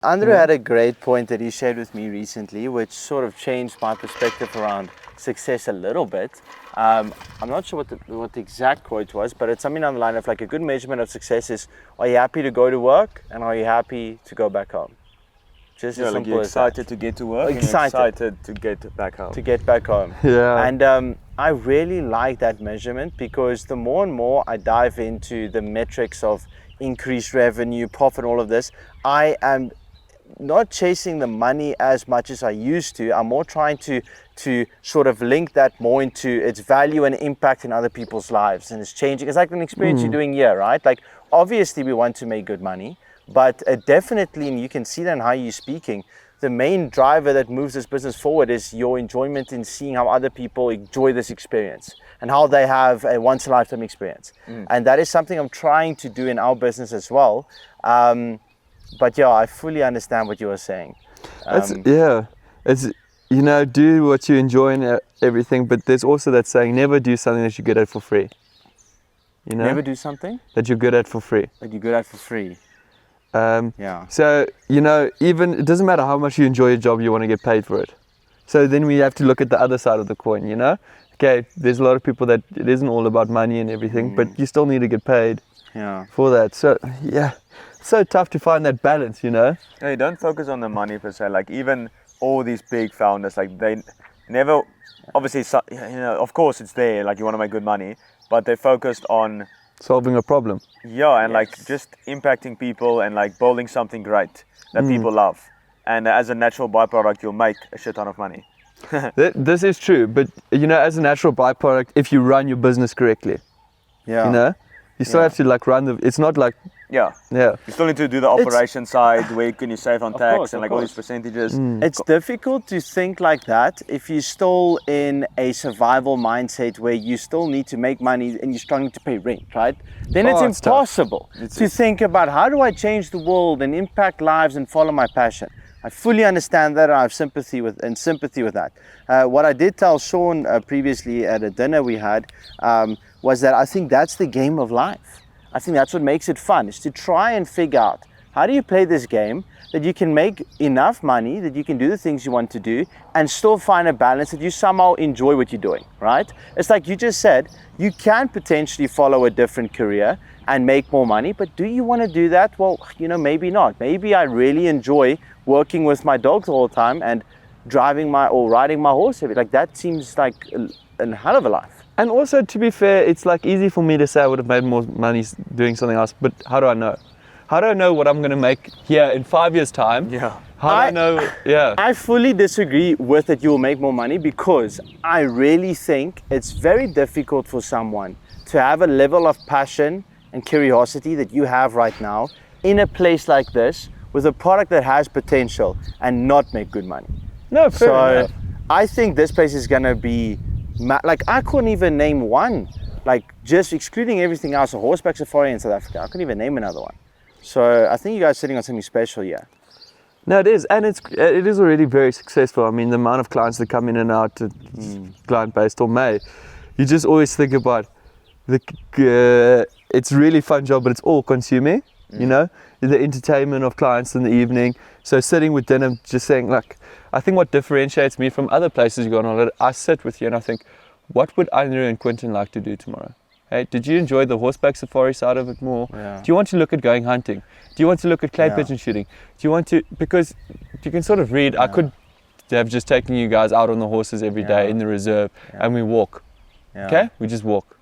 Andrew had a great point that he shared with me recently, which sort of changed my perspective around success a little bit. I'm not sure what the exact quote was, but it's something on the line of like a good measurement of success is, are you happy to go to work and are you happy to go back home? Just as like simple you're as that. excited to get to work, Excited. and excited to get back home. To get back home. Yeah. And I really like that measurement because the more and more I dive into the metrics of increased revenue, profit, all of this, I am not chasing the money as much as I used to. I'm more trying to sort of link that more into its value and impact in other people's lives, and it's changing. It's like an experience you're doing here, right? Like obviously we want to make good money, but definitely, and you can see that in how you're speaking, the main driver that moves this business forward is your enjoyment in seeing how other people enjoy this experience and how they have a once in a lifetime experience. And that is something I'm trying to do in our business as well. But yeah, I fully understand what you were saying. It's do what you enjoy and everything, but there's also that saying, never do something that you're good at for free. Never do something that you're good at for free. that you're good at for free. So, even it doesn't matter how much you enjoy your job, you want to get paid for it. So then we have to look at the other side of the coin, Okay, there's a lot of people that it isn't all about money and everything, but you still need to get paid for that. So, it's so tough to find that balance, Yeah, you don't focus on the money per se. Like even all these big founders, like they never, obviously, of course it's there, like you want to make good money, but they're focused on solving a problem. Like just impacting people and like building something great that people love. And as a natural byproduct, you'll make a shit ton of money. This is true, but as a natural byproduct, if you run your business correctly, you still have to like it's not like you still need to do the operation side, where can you save on tax and like all these percentages. It's difficult to think like that if you're still in a survival mindset where you still need to make money and you're struggling to pay rent, right? Then it's impossible to think about how do I change the world and impact lives and follow my passion. I fully understand that. I have sympathy with that. What I did tell Sean previously at a dinner we had was that I think that's the game of life. I think that's what makes it fun, is to try and figure out how do you play this game that you can make enough money, that you can do the things you want to do and still find a balance that you somehow enjoy what you're doing, right? It's like you just said, you can potentially follow a different career and make more money, but do you want to do that? Well, maybe not. Maybe I really enjoy working with my dogs all the time and riding my horse. Like that seems like a hell of a life. And also, to be fair, it's like easy for me to say I would have made more money doing something else, but how do I know? How do I know what I'm going to make here in 5 years' time? How do I know? I fully disagree with that you will make more money, because I really think it's very difficult for someone to have a level of passion and curiosity that you have right now in a place like this with a product that has potential and not make good money. No, fair enough. I think this place is going to be, like I couldn't even name one, like just excluding everything else, a horseback safari in South Africa. I couldn't even name another one. So I think you guys are sitting on something special here. No, it is, and it is already very successful. I mean, the amount of clients that come in and out, client base till May, you just always think about it's really fun job, but it's all consuming. The entertainment of clients in the evening. So sitting with dinner, just saying, like, I think what differentiates me from other places you go on holiday, I sit with you and I think, what would Andrew and Quentin like to do tomorrow? Hey, did you enjoy the horseback safari side of it more? Do you want to look at going hunting? Do you want to look at clay pigeon shooting? Do you want to, because you can sort of read, I could have just taken you guys out on the horses every day in the reserve and we walk. Okay? We just walk.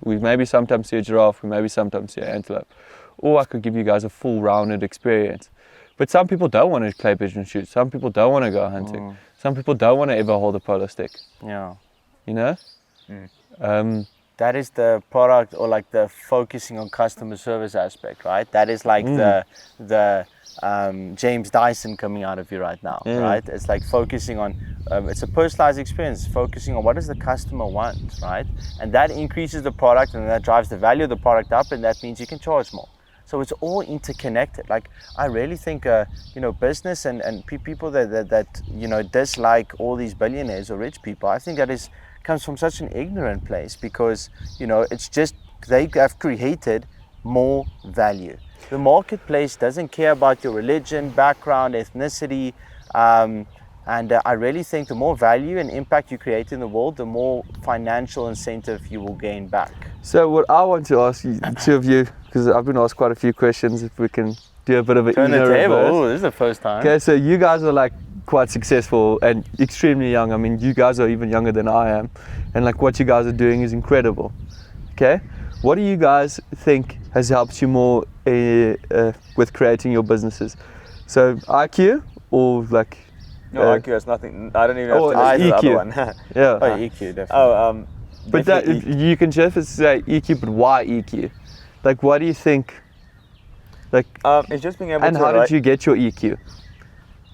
We maybe sometimes see a giraffe, we maybe sometimes see an antelope. Or I could give you guys a full rounded experience. But some people don't want to clay pigeon shoot. Some people don't want to go hunting. Some people don't want to ever hold a polo stick. That is the product, or like the focusing on customer service aspect, right? That is like the James Dyson coming out of you right now, right? It's like focusing on, it's a personalized experience, focusing on what does the customer want, right? And that increases the product and that drives the value of the product up, and that means you can charge more. So it's all interconnected. Like I really think, business and people that dislike all these billionaires or rich people, I think that comes from such an ignorant place, because it's just they have created more value. The marketplace doesn't care about your religion, background, ethnicity, and I really think the more value and impact you create in the world, the more financial incentive you will gain back. So what I want to ask you, two of you, because I've been asked quite a few questions, if we can do a bit of a Turn the Uno table. reverse. Oh, this is the first time. Okay, so you guys are like quite successful and extremely young. I mean, you guys are even younger than I am, and like what you guys are doing is incredible. Okay, what do you guys think has helped you more with creating your businesses? So IQ or like? No, IQ has nothing. I don't even have to listen to the EQ. other one. Yeah. Oh, EQ, definitely. Oh, But that, definitely you can just say EQ, but why EQ? Like, what do you think? Like, it's just being able and to. how did you get your EQ?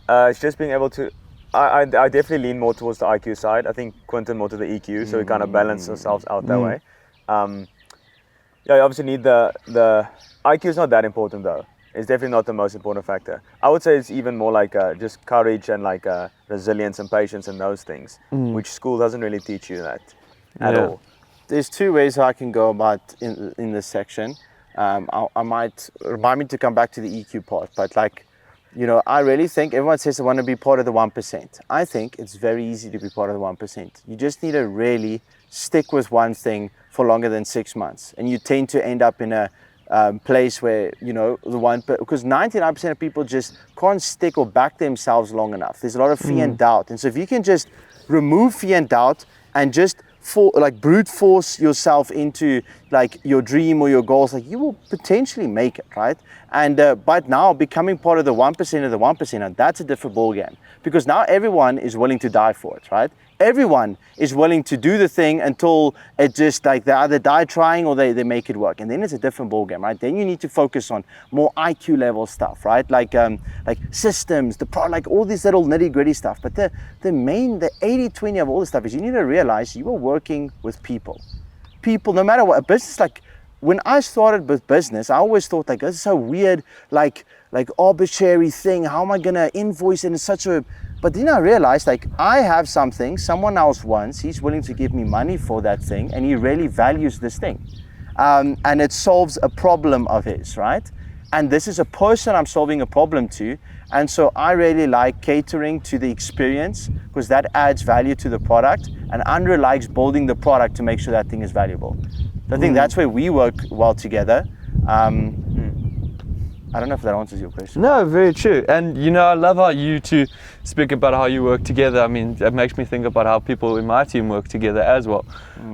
It's just being able to. I definitely lean more towards the IQ side. I think Quentin more to the EQ, so we kind of balance ourselves out that way. Yeah, you obviously need the IQ is not that important though. It's definitely not the most important factor. I would say it's even more like just courage and like resilience and patience and those things, which school doesn't really teach you that at Yeah. all. There's two ways I can go about in this section. I might remind me to come back to the EQ part, but like, you know, I really think everyone says they want to be part of the 1%. I think it's very easy to be part of the 1%. You just need to really stick with one thing for longer than 6 months, and you tend to end up in a place where, you know, because 99% of people just can't stick or back themselves long enough. There's a lot of fear and doubt, and so if you can just remove fear and doubt and just brute force yourself into like your dream or your goals, like you will potentially make it, right? And but now becoming part of the 1% of the 1%, and that's a different ballgame, because now everyone is willing to die for it, right? Everyone is willing to do the thing until it just like they either die trying or they make it work, and then it's a different ballgame, right? Then you need to focus on more IQ level stuff, right? Like systems, like all this little nitty gritty stuff. But the 80-20 of all this stuff is you need to realize you are working with people. People, no matter what, a business, like when I started with business, I always thought like, this is so weird, like arbitrary thing. How am I gonna invoice it in such a? But then I realized like I have something someone else wants. He's willing to give me money for that thing, and he really values this thing, and it solves a problem of his, right? And this is a person I'm solving a problem to, and so I really like catering to the experience because that adds value to the product, and Andre likes building the product to make sure that thing is valuable. So I think that's where we work well together. I don't know if that answers your question. No, very true. And you know, I love how you two speak about how you work together. I mean, that makes me think about how people in my team work together as well.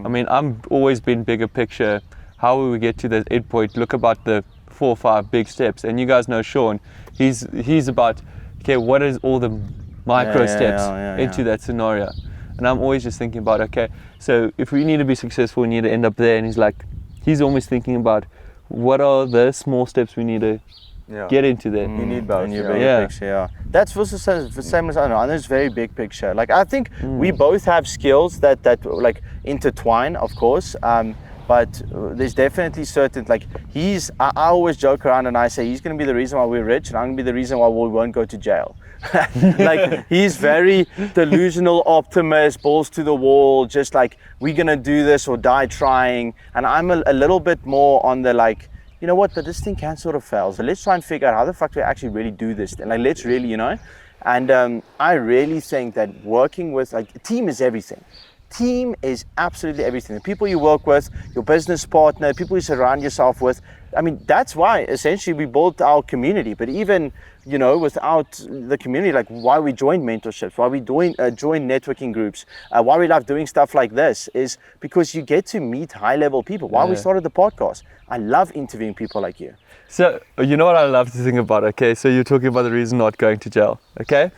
I mean, I'm always been bigger picture. How will we get to the end point? Look about the 4 or 5 big steps. And you guys know Sean, he's about, okay, what is all the micro steps into that scenario? And I'm always just thinking about, okay, so if we need to be successful, we need to end up there. And he's always thinking about what are the small steps we need to get into there. You need both. In your bigger picture, yeah. That's also the same as Andre's very big picture. Like I think we both have skills that like intertwine, of course. But there's definitely certain, like I always joke around and I say he's going to be the reason why we're rich, and I'm going to be the reason why we won't go to jail. Like he's very delusional optimist, balls to the wall, just like we're going to do this or die trying. And I'm a little bit more on the like, you know what, but this thing can sort of fail. So let's try and figure out how the fuck do we actually really do this thing. Like let's really, you know. And I really think that working with, like, team is everything. Team is absolutely everything. The people you work with, your business partner, people you surround yourself with. I mean, that's why essentially we built our community. But even, you know, without the community, like why we joined mentorships, why we join networking groups, why we love doing stuff like this is because you get to meet high level people. Why we started the podcast. I love interviewing people like you. So, you know what I love to think about, okay? So you're talking about the reason not going to jail, okay?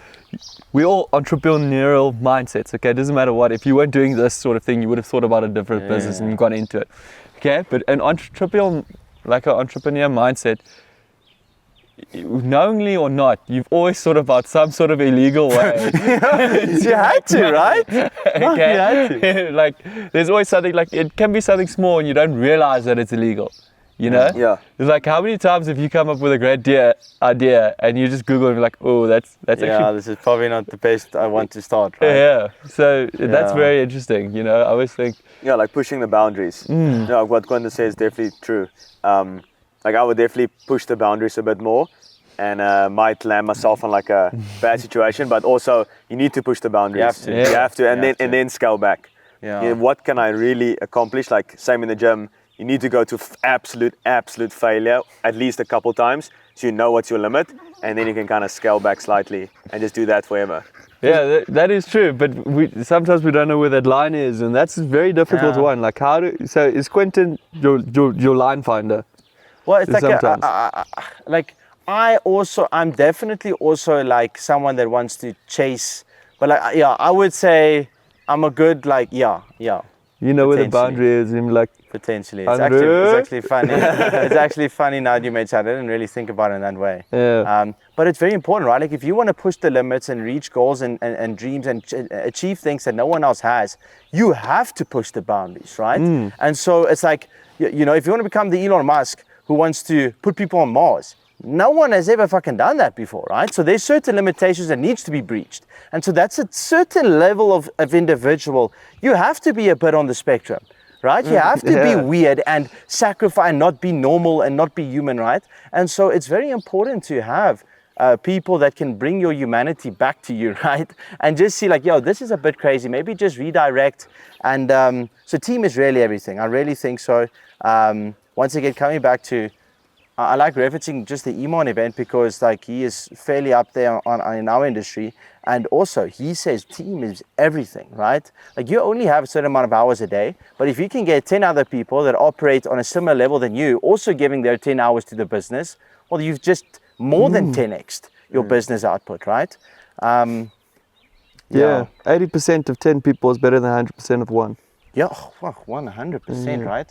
We all entrepreneurial mindsets, okay? It doesn't matter what. If you weren't doing this sort of thing, you would have thought about a different business and gone into it, okay? But an entrepreneur mindset, knowingly or not, you've always thought about some sort of illegal way. You had to, right? Okay? You had to. Like, there's always something, like, it can be something small and you don't realize that it's illegal. You know? Yeah. It's like, how many times have you come up with a great idea and you just Google and be like, oh, that's actually... this is probably not the best I want to start, right? Yeah. So that's very interesting, you know? I always think... Yeah, like pushing the boundaries. Yeah, what Quentin says is definitely true. Like I would definitely push the boundaries a bit more, and might land myself on like a bad situation. But also, you need to push the boundaries. You have to. You have to, and You have and to. then scale back. Yeah. You know, what can I really accomplish? Like same in the gym, you need to go to absolute failure at least a couple times, so you know what's your limit, and then you can kind of scale back slightly and just do that forever. Yeah, that is true. But sometimes we don't know where that line is, and that's a very difficult Yeah. one. Like so is Quentin your line finder? Well, it's like Sometimes. like I'm definitely also like someone that wants to chase, but like yeah, I would say I'm a good like yeah. You know where the Potentially. boundary is, and like Potentially, it's Andrew? actually funny. It's actually funny now that you mention it. I didn't really think about it in that way. Yeah. But it's very important, right? Like if you want to push the limits and reach goals and dreams and achieve things that no one else has, you have to push the boundaries, right? And so it's like, you know, if you want to become the Elon Musk who wants to put people on Mars, no one has ever fucking done that before, right? So there's certain limitations that needs to be breached. And so that's a certain level of individual. You have to be a bit on the spectrum, right? You have to be weird and sacrifice and not be normal and not be human, right? And so it's very important to have people that can bring your humanity back to you, right? And just see like, yo, this is a bit crazy. Maybe just redirect. And so team is really everything. I really think so. Once again, coming back to, I like referencing just the Iman event because like he is fairly up there in our industry, and also he says team is everything, right? Like you only have a certain amount of hours a day, but if you can get 10 other people that operate on a similar level than you, also giving their 10 hours to the business, well, you've just more than 10x'd your business output, right? yeah, 80% of 10 people is better than 100% of one. Yeah, oh, fuck, 100%, right?